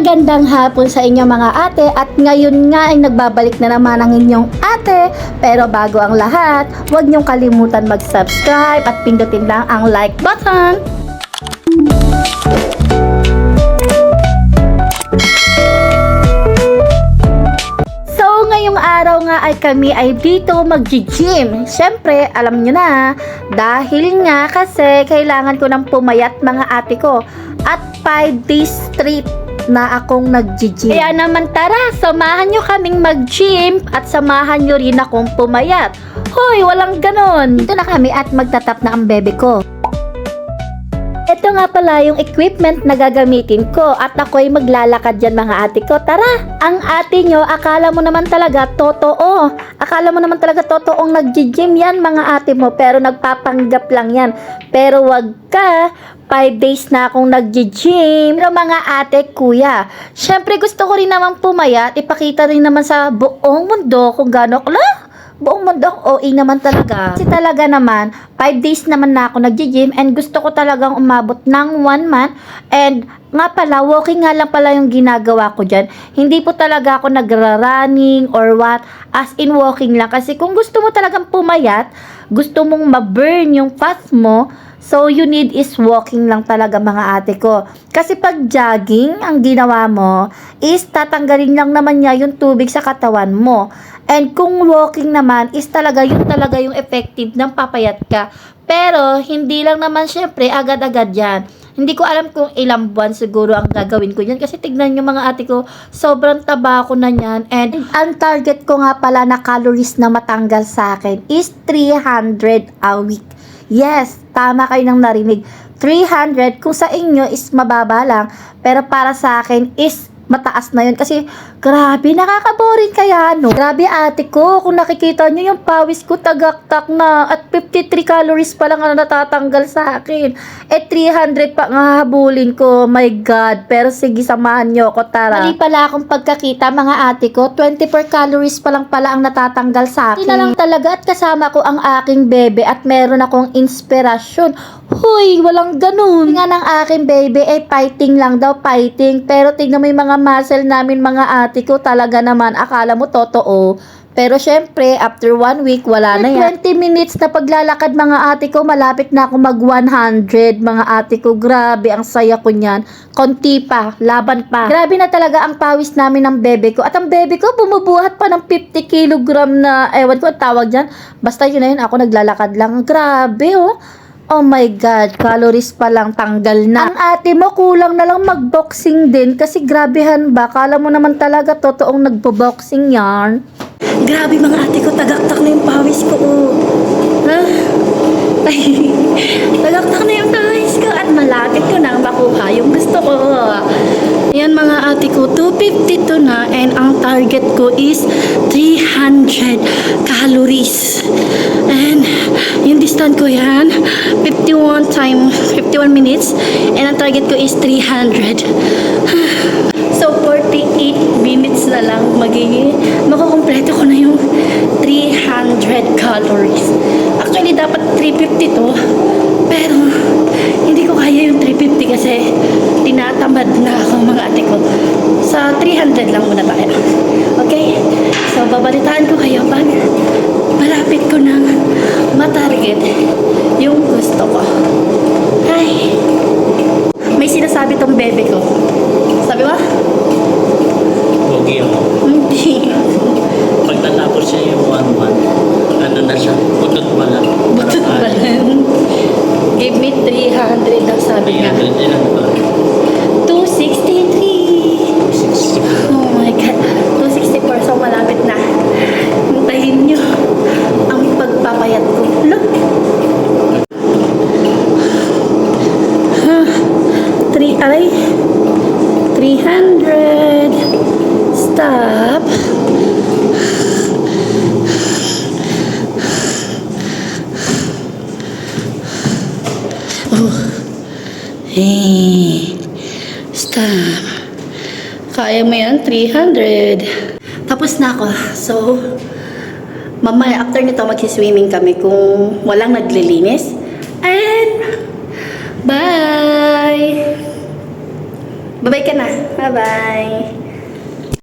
Magandang hapon sa inyo mga ate at ngayon nga ay nagbabalik na naman ang inyong ate. Pero bago ang lahat, huwag niyong kalimutan mag-subscribe at pindutin lang ang like button. So ngayong araw nga ay kami ay dito mag-gym. Siyempre, alam nyo na, dahil nga kasi kailangan ko ng pumayat mga ate ko at 5 days straight na akong nag-gym. Kaya naman tara, samahan nyo kaming mag-gym at samahan nyo rin akong pumayat. Hoy, walang ganon. Dito na kami at magtatap na ang bebe ko. Ito nga pala yung equipment na gagamitin ko at ako'y maglalakad dyan mga ate ko. Tara! Ang ate nyo, akala mo naman talaga totoo. Akala mo naman talaga totoong nag-gym yan mga ate mo, pero nagpapanggap lang yan. Pero wag ka, 5 days na akong nag-gym. Pero mga ate, kuya, syempre gusto ko rin naman pumayat, ipakita rin naman sa buong mundo kung gano'n. Buong mundo OA naman talaga. Kasi talaga naman, 5 days naman na ako nag-gym and gusto ko talagang umabot ng 1 month. And nga pala, walking nga lang pala yung ginagawa ko dyan. Hindi po talaga ako nagra-running or what. As in walking lang. Kasi kung gusto mo talagang pumayat, gusto mong ma-burn yung fat mo, so you need is walking lang talaga mga ate ko. Kasi pag jogging, ang ginawa mo is tatanggalin lang naman niya yung tubig sa katawan mo. And kung walking naman is talaga yung effective ng papayat ka. Pero hindi lang naman syempre agad-agad yan. Hindi ko alam kung ilang buwan siguro ang gagawin ko yan. Kasi tignan nyo mga ate ko, sobrang taba ko na yan. And ang target ko nga pala na calories na matanggal sa akin is 300 a week. Yes, tama kayo nang narinig. 300 kung sa inyo is mababa lang. Pero para sa akin is mataas na yun. Kasi grabe, nakaka-boring kaya no. Grabe ate ko, kung nakikita nyo yung pawis ko tagaktak na at 53 calories pa lang ang natatanggal sa akin. 300 pa nga habulin ko. My God. Pero sige, samahan nyo ako, tara. Mali pala akong pagkakita mga ate ko. 24 calories pa lang pala ang natatanggal sa akin. Hindi na lang talaga at kasama ko ang aking bebe at meron akong inspirasyon. Hoy, walang ganun. Nga ng aking baby ay fighting lang daw, fighting. Pero tignan mo yung mga muscle namin mga ate ko, talaga naman, akala mo totoo. Pero syempre, after 1 week, wala na yan. 20 minutes na paglalakad mga ate ko, malapit na ako mag 100 mga ate ko. Grabe, ang saya ko niyan. Konti pa, laban pa. Grabe na talaga ang pawis namin ng bebe ko. At ang bebe ko, bumubuhat pa ng 50 kilogram na, ewan ko ang tawag dyan. Basta yun na yun, ako naglalakad lang. Grabe oh. Oh my God, calories pa lang tanggal na. Ang ate mo kulang na lang magboxing din kasi grabehan ba? Kala mo naman talaga totoong nagbo-boxing yarn. Grabe mga ate ko, tagaktak na yung pawis ko. Ha? Ay, tagaktak na yung pawis ko at malapit ko nang makuha yung gusto ko. Yan mga ate ko, 252 na and ang target ko is 300 calories. And yung distance ko yan, 51 minutes and ang target ko is 300. So 48 minutes na lang makukumpleto ko na yung 300 calories. Actually dapat 350 to, pero hindi ko kaya yung 350 kasi tinatamad na ako mga ate ko. Sa 300 lang muna tayo. Okay? So babalitaan ko kayo pag malapit ko nang matarget yung gusto ko. Ay, may sinasabi tong bebe ko. Sabi mo? Pogi ako. Hindi. Pag natapos siya yung 1 month, ano na siya? Butot pa lang. Butot pa lang. Give me 300 ang sabi niya. 300 din ang ba? 263. 60. Oh my God. 264. So malapit na. Hintayin nyo ang pagpapayat ko. Look. 300. Stop. Oh. Hey. Stop. Kaya mo yan? 300. Tapos na ako. So, mamaya after nito magsiswimming kami kung walang naglilinis. And, bye! Bye-bye ka na. Bye-bye.